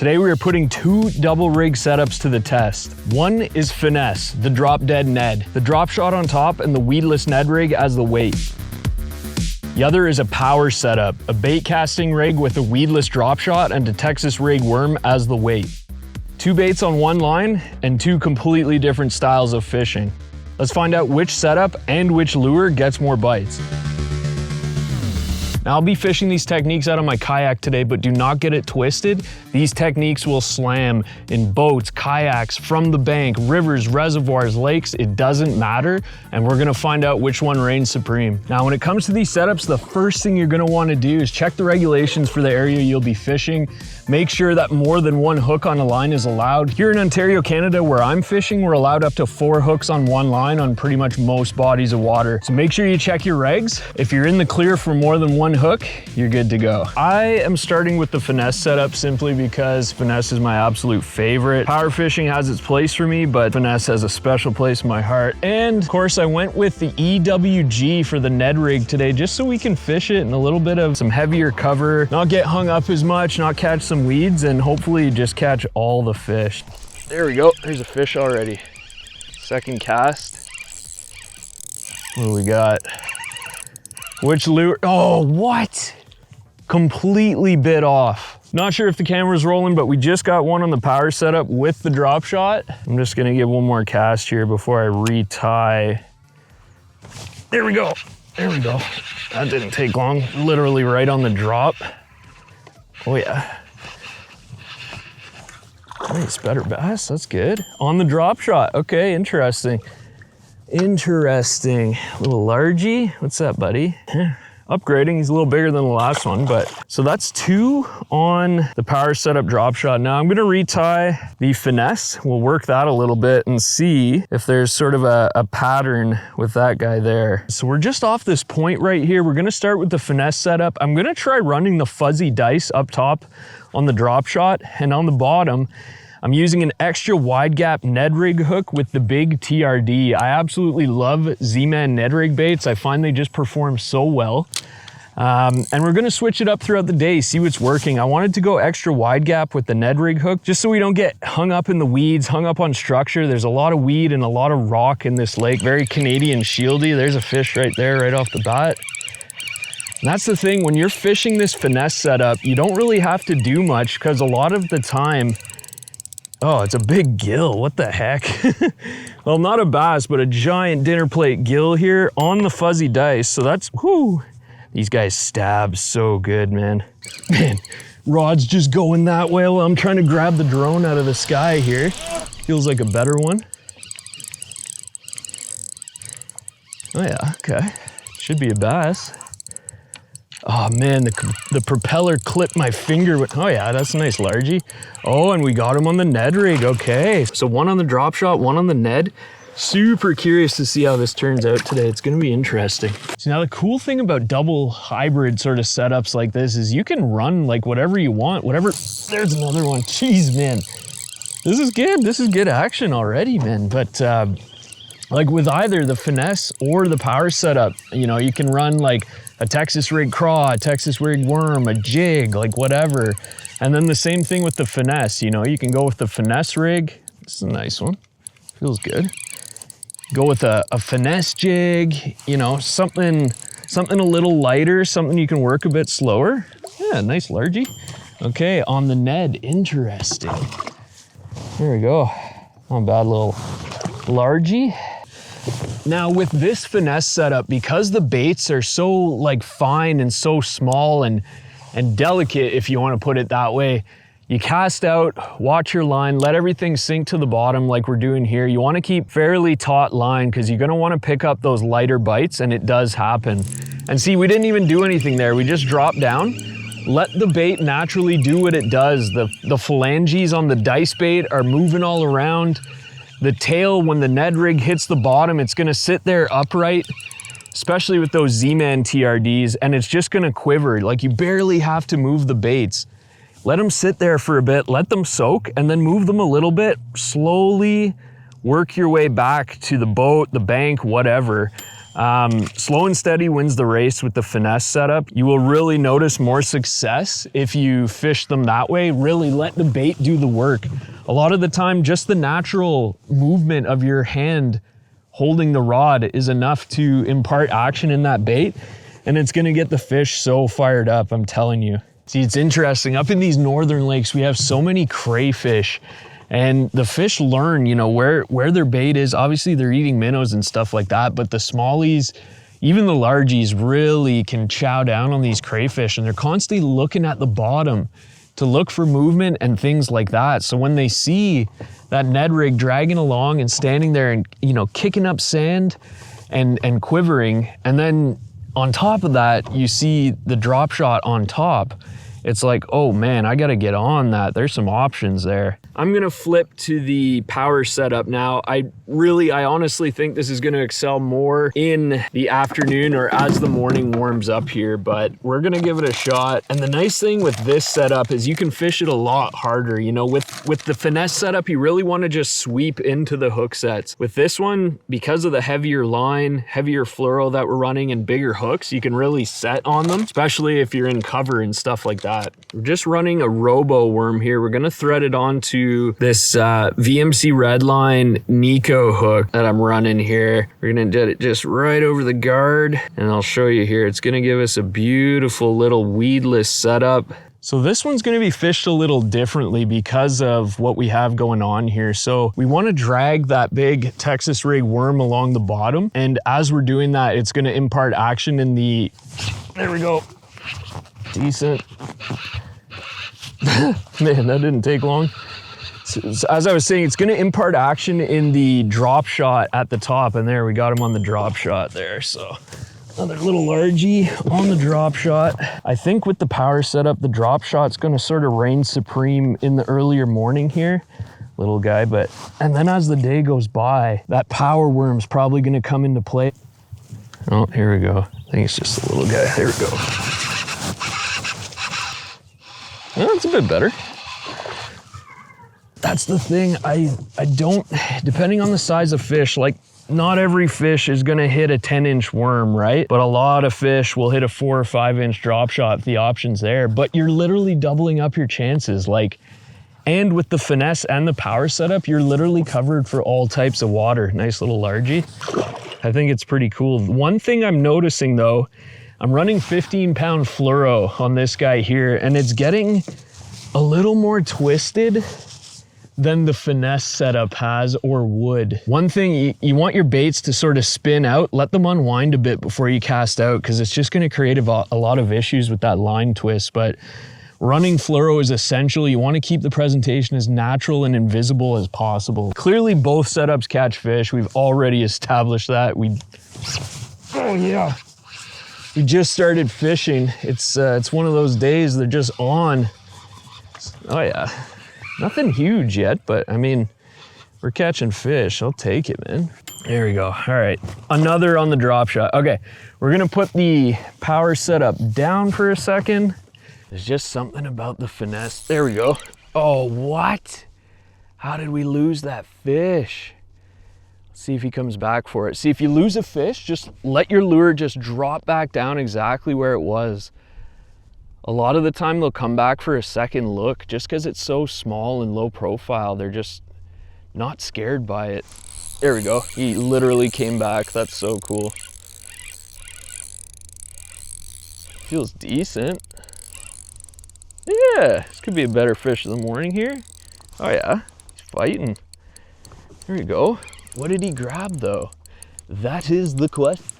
Today we are putting 2 double rig setups to the test. One is Finesse, the Drop Dead Ned, the drop shot on top and the weedless Ned rig as the weight. The other is a power setup, a bait casting rig with a weedless drop shot and a Texas rig worm as the weight. 2 baits on one line and 2 completely different styles of fishing. Let's find out which setup and which lure gets more bites. Now I'll be fishing these techniques out of my kayak today, but do not get it twisted. These techniques will slam in boats, kayaks, from the bank, rivers, reservoirs, lakes, it doesn't matter. And we're gonna find out which one reigns supreme. Now, when it comes to these setups, the first thing you're gonna wanna do is check the regulations for the area you'll be fishing. Make sure that more than 1 hook on a line is allowed. Here in Ontario, Canada, where I'm fishing, we're allowed up to 4 hooks on one line on pretty much most bodies of water. So make sure you check your regs. If you're in the clear for more than 1 hook, you're good to go. I am starting with the finesse setup simply because finesse is my absolute favorite. Power fishing has its place for me, but finesse has a special place in my heart. And of course, I went with the EWG for the Ned rig today, just so we can fish it in a little bit of some heavier cover, not get hung up as much, not catch some weeds, and hopefully just catch all the fish. There we go, there's a fish already. Second cast. What do we got? Which lure? Oh, what? Completely bit off. Not sure if the camera's rolling, but we just got one on the power setup with the drop shot. I'm just gonna give one more cast here before I retie. There we go. There we go. That didn't take long. Literally right on the drop. Oh yeah. Nice, better bass, that's good. On the drop shot, okay, interesting. Interesting. A little largy. What's that, buddy? Upgrading, he's a little bigger than the last one, but so that's 2 on the power setup drop shot. Now I'm gonna retie the finesse. We'll work that a little bit and see if there's sort of a pattern with that guy there. So we're just off this point right here. We're gonna start with the finesse setup. I'm gonna try running the fuzzy dice up top on the drop shot, and on the bottom, I'm using an extra wide gap Ned rig hook with the big TRD. I absolutely love Z-Man Ned rig baits. I find they just perform so well. And we're gonna switch it up throughout the day, see what's working. I wanted to go extra wide gap with the Ned rig hook, just so we don't get hung up in the weeds, hung up on structure. There's a lot of weed and a lot of rock in this lake. Very Canadian shieldy. There's a fish right there, right off the bat. And that's the thing, when you're fishing this finesse setup, you don't really have to do much, because a lot of the time, oh, it's a big gill, what the heck? Well, not a bass, but a giant dinner plate gill here on the fuzzy dice. So that's, whoo, these guys stab so good, man. Man, rod's just going that way while I'm trying to grab the drone out of the sky here. Feels like a better one. Oh yeah, okay. Should be a bass. Oh man, the propeller clipped my finger with, oh yeah, that's a nice largie. Oh, and we got him on the Ned rig, okay. So 1 on the drop shot, 1 on the Ned. Super curious to see how this turns out today. It's gonna be interesting. So now the cool thing about double hybrid sort of setups like this is you can run like whatever you want, whatever, there's another one. Jeez, man. This is good, this is good action already, man. But like with either the finesse or the power setup, you know, you can run like a Texas rig craw, a Texas rig worm, a jig, like whatever. And then the same thing with the finesse, you know, you can go with the finesse rig. This is a nice one, feels good. Go with a finesse jig, you know, something a little lighter, something you can work a bit slower. Yeah, nice largie. Okay, on the Ned, interesting. There we go, not a bad little largie. Now with this finesse setup, because the baits are so like fine and so small and delicate, if you want to put it that way, you cast out, watch your line, let everything sink to the bottom like we're doing here. You want to keep fairly taut line because you're going to want to pick up those lighter bites, and it does happen. And see, we didn't even do anything there. We just dropped down, let the bait naturally do what it does. The phalanges on the dice bait are moving all around. The tail, when the Ned rig hits the bottom, it's gonna sit there upright, especially with those Z-Man TRDs, and it's just gonna quiver. Like, you barely have to move the baits. Let them sit there for a bit, let them soak, and then move them a little bit. Slowly work your way back to the boat, the bank, whatever. Slow and steady wins the race with the finesse setup. You will really notice more success if you fish them that way. Really let the bait do the work. A lot of the time, just the natural movement of your hand holding the rod is enough to impart action in that bait, and it's gonna get the fish so fired up, I'm telling you. See, it's interesting. Up in these northern lakes, we have so many crayfish, and the fish learn, you know, where their bait is. Obviously, they're eating minnows and stuff like that, but the smallies, even the largies, really can chow down on these crayfish, and they're constantly looking at the bottom to look for movement and things like that. So when they see that Ned rig dragging along and standing there and, you know, kicking up sand and quivering, and then on top of that, you see the drop shot on top, it's like, oh man, I gotta get on that. There's some options there. I'm gonna flip to the power setup now. I honestly think this is gonna excel more in the afternoon or as the morning warms up here, but we're gonna give it a shot. And the nice thing with this setup is you can fish it a lot harder. You know, with the finesse setup, you really wanna just sweep into the hook sets. With this one, because of the heavier line, heavier fluoro that we're running and bigger hooks, you can really set on them, especially if you're in cover and stuff like that. We're just running a robo worm here. We're gonna thread it onto this VMC Redline Nico hook that I'm running here. We're gonna get it just right over the guard, and I'll show you here. It's gonna give us a beautiful little weedless setup. So this one's gonna be fished a little differently because of what we have going on here. So we wanna drag that big Texas rig worm along the bottom, and as we're doing that, it's gonna impart action in the, there we go, decent. Man, that didn't take long. So as I was saying, it's gonna impart action in the drop shot at the top, and there we got him on the drop shot there. So another little largie on the drop shot. I think with the power setup, the drop shot's gonna sort of reign supreme in the earlier morning here, little guy. And then as the day goes by, that power worm's probably gonna come into play. Oh, here we go. I think it's just a little guy. There we go. Well, it's a bit better. That's the thing, I don't, depending on the size of fish, like not every fish is gonna hit a 10-inch worm, right? But a lot of fish will hit a 4 or 5-inch drop shot if the option's there, but you're literally doubling up your chances. And with the finesse and the power setup, you're literally covered for all types of water. Nice little largie. I think it's pretty cool. One thing I'm noticing though, I'm running 15-pound fluoro on this guy here, and it's getting a little more twisted than the finesse setup has or would. One thing, you want your baits to sort of spin out, let them unwind a bit before you cast out, because it's just gonna create a lot of issues with that line twist. But running fluoro is essential. You wanna keep the presentation as natural and invisible as possible. Clearly both setups catch fish. We've already established that. Oh yeah. We just started fishing. It's one of those days they're just on. Oh yeah. Nothing huge yet, but I mean, we're catching fish. I'll take it, man. There we go. All right, another on the drop shot. Okay, we're gonna put the power setup down for a second. There's just something about the finesse. There we go. Oh, what? How did we lose that fish? Let's see if he comes back for it. See, if you lose a fish, just let your lure just drop back down exactly where it was. A lot of the time they'll come back for a second look just because it's so small and low profile. They're just not scared by it. There we go. He literally came back. That's so cool. Feels decent. Yeah, this could be a better fish of the morning here. Oh yeah, he's fighting. There we go. What did he grab though? That is the question.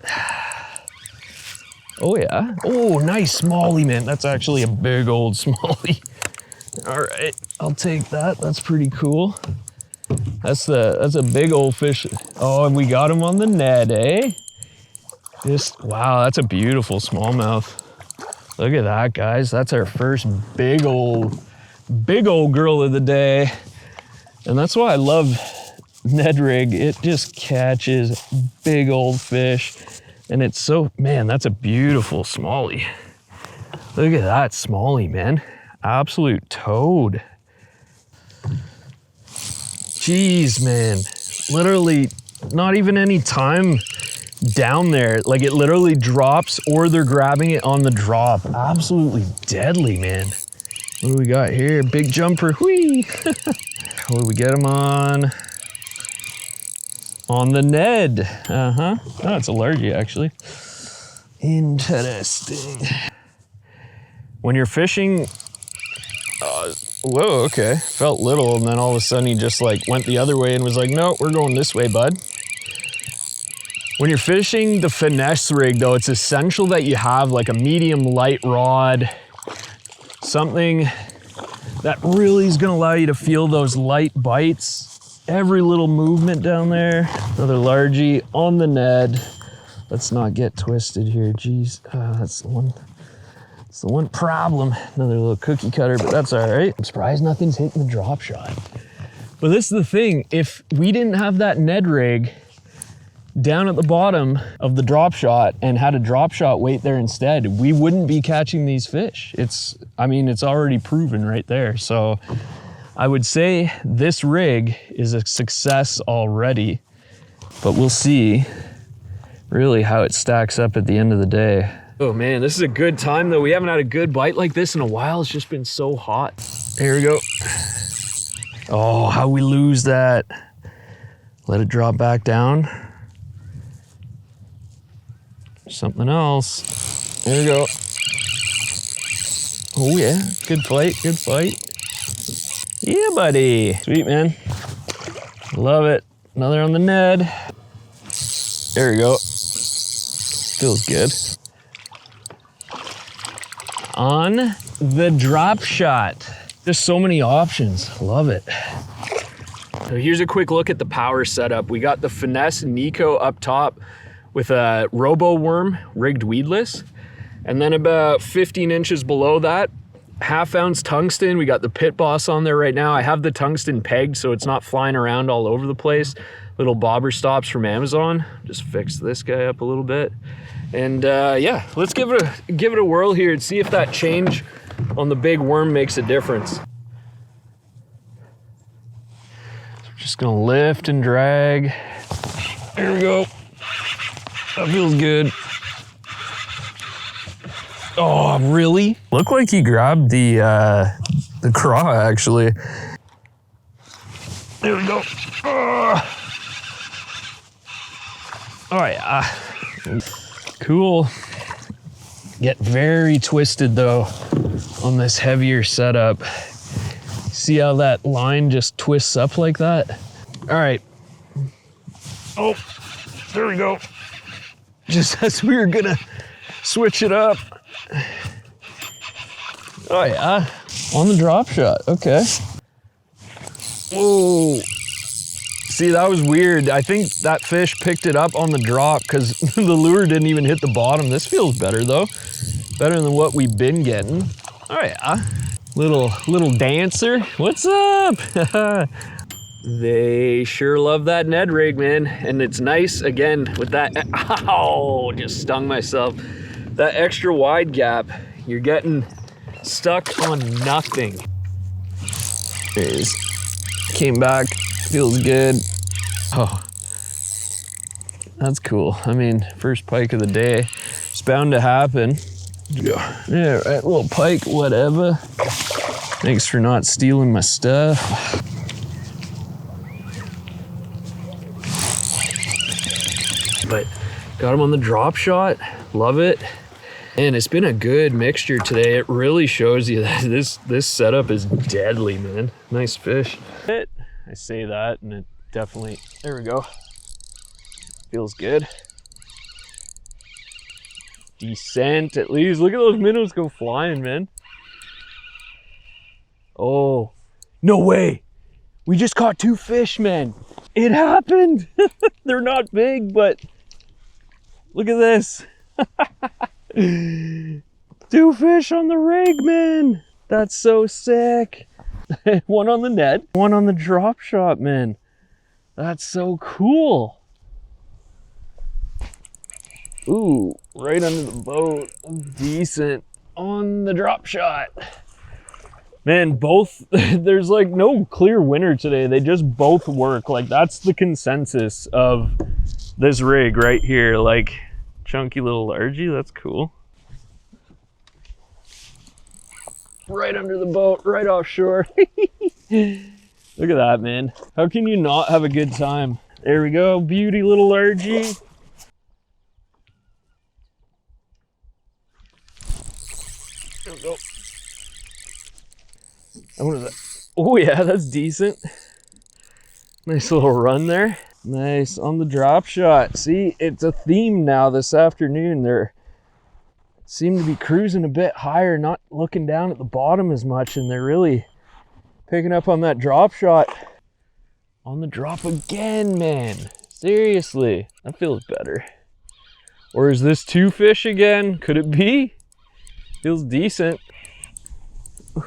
Oh yeah. Oh, nice smallie, man. That's actually a big old smallie. All right, I'll take that. That's pretty cool. That's a big old fish. Oh, and we got him on the Ned, eh? Wow, that's a beautiful smallmouth. Look at that, guys. That's our first big old girl of the day. And that's why I love Ned rig. It just catches big old fish. And it's so, man, that's a beautiful smallie. Look at that smallie, man. Absolute toad. Jeez, man. Literally not even any time down there. Like it literally drops or they're grabbing it on the drop. Absolutely deadly, man. What do we got here? Big jumper, whee! What do we get him on? On the Ned, Oh, it's a largie actually. Interesting. When you're fishing, whoa, okay. Felt little, and then all of a sudden he just like went the other way and was like, no, we're going this way, bud. When you're fishing the finesse rig though, it's essential that you have like a medium light rod, something that really is gonna allow you to feel those light bites. Every little movement down there. Another largie on the Ned. Let's not get twisted here, geez. That's the one. It's the one problem. Another little cookie cutter, but that's all right. I'm surprised nothing's hitting the drop shot. But this is the thing, if we didn't have that Ned rig down at the bottom of the drop shot and had a drop shot weight there instead, we wouldn't be catching these fish. I mean, it's already proven right there. So I would say this rig is a success already, but we'll see really how it stacks up at the end of the day. Oh man, this is a good time though. We haven't had a good bite like this in a while. It's just been so hot. Here we go. Oh, how we lose that. Let it drop back down. Something else. There we go. Oh yeah, good fight, good fight. Yeah, buddy. Sweet, man. Love it. Another on the Ned. There we go. Feels good. On the drop shot. There's so many options. Love it. So here's a quick look at the power setup. We got the Finesse Nico up top with a robo worm rigged weedless. And then about 15 inches below that, 1/2 ounce tungsten. We got the Pit Boss on there right now. I have the tungsten pegged so it's not flying around all over the place. Little bobber stops from Amazon. Just fix this guy up a little bit. And yeah, let's give it a whirl here and see if that change on the big worm makes a difference. So we're just gonna lift and drag. There we go. That feels good. Oh, really? Looked like he grabbed the craw actually. There we go. Oh yeah. Cool. Get very twisted though on this heavier setup. See how that line just twists up like that? All right. Oh, there we go. Just as we were gonna switch it up. Oh yeah, on the drop shot, okay. Whoa. See, that was weird. I think that fish picked it up on the drop because the lure didn't even hit the bottom. This feels better though. Better than what we've been getting. Oh yeah. Little dancer. What's up? They sure love that Ned rig, man. And it's nice again with that, ow, just stung myself. That extra wide gap, you're getting stuck on nothing. There it is. Came back, feels good. Oh, that's cool. I mean, first pike of the day. It's bound to happen. Yeah, right, little pike, whatever. Thanks for not stealing my stuff. But got him on the drop shot, love it. And it's been a good mixture today. It really shows you that this setup is deadly, man. Nice fish. I say that and it definitely, there we go. Feels good. Decent at least. Look at those minnows go flying, man. Oh, no way. We just caught 2 fish, man. It happened. They're not big, but look at this. 2 fish on the rig, man. That's so sick. One on the Ned, one on the drop shot, man. That's so cool. Ooh, right under the boat. Decent on the drop shot. Man, both, there's like no clear winner today. They just both work. Like that's the consensus of this rig right here, like chunky little largie. That's cool. Right under the boat, right offshore. Look at that, man. How can you not have a good time? There we go, beauty little largie. There we go. And what is that? Oh yeah, that's decent. Nice little run there. Nice on the drop shot. See, it's a theme now this afternoon. They're seem to be cruising a bit higher, not looking down at the bottom as much, and they're really picking up on that drop shot. On the drop again, man. Seriously, that feels better. Or is this two fish again? Could it be? Feels decent.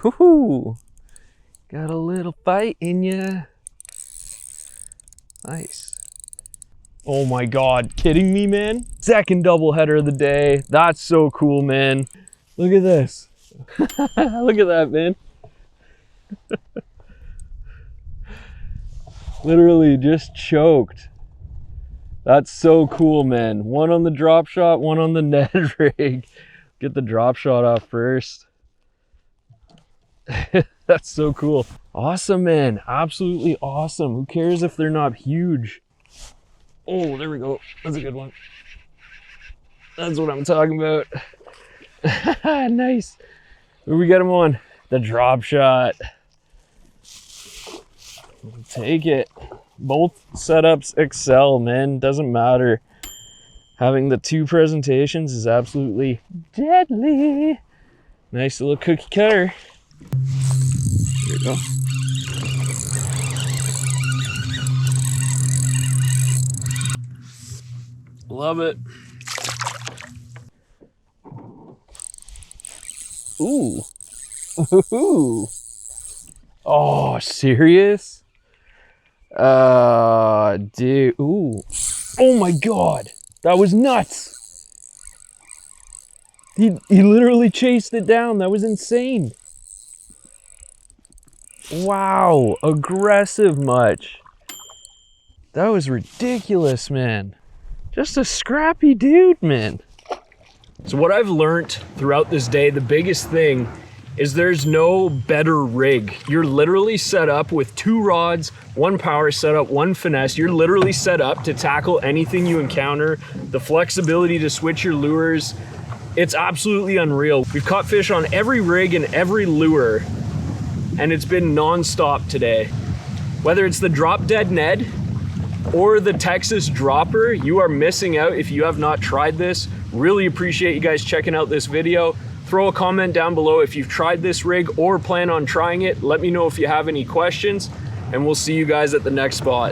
Ooh, got a little fight in ya. Nice. Oh my God, kidding me, man? Second doubleheader of the day. That's so cool, man. Look at this. Look at that, man. Literally just choked. That's so cool, man. One on the drop shot, one on the Ned rig. Get the drop shot off first. That's so cool. Awesome, man. Absolutely awesome. Who cares if they're not huge? Oh, there we go. That's a good one. That's what I'm talking about. Nice. Where we got him on? The drop shot. Take it. Both setups excel, man. Doesn't matter. Having the two presentations is absolutely deadly. Nice little cookie cutter. There we go. Love it. Ooh. Ooh. Oh, serious? Dude. Ooh. Oh my God. That was nuts. He literally chased it down. That was insane. Wow. Aggressive much. That was ridiculous, man. Just a scrappy dude, man. So what I've learned throughout this day, the biggest thing is there's no better rig. You're literally set up with two rods, one power setup, one finesse. You're literally set up to tackle anything you encounter. The flexibility to switch your lures, it's absolutely unreal. We've caught fish on every rig and every lure, and it's been non-stop today. Whether it's the Drop Dead Ned or the Texas Dropper, you are missing out if you have not tried this. Really appreciate you guys checking out this video. Throw a comment down below if you've tried this rig or plan on trying it. Let me know if you have any questions, and we'll see you guys at the next spot.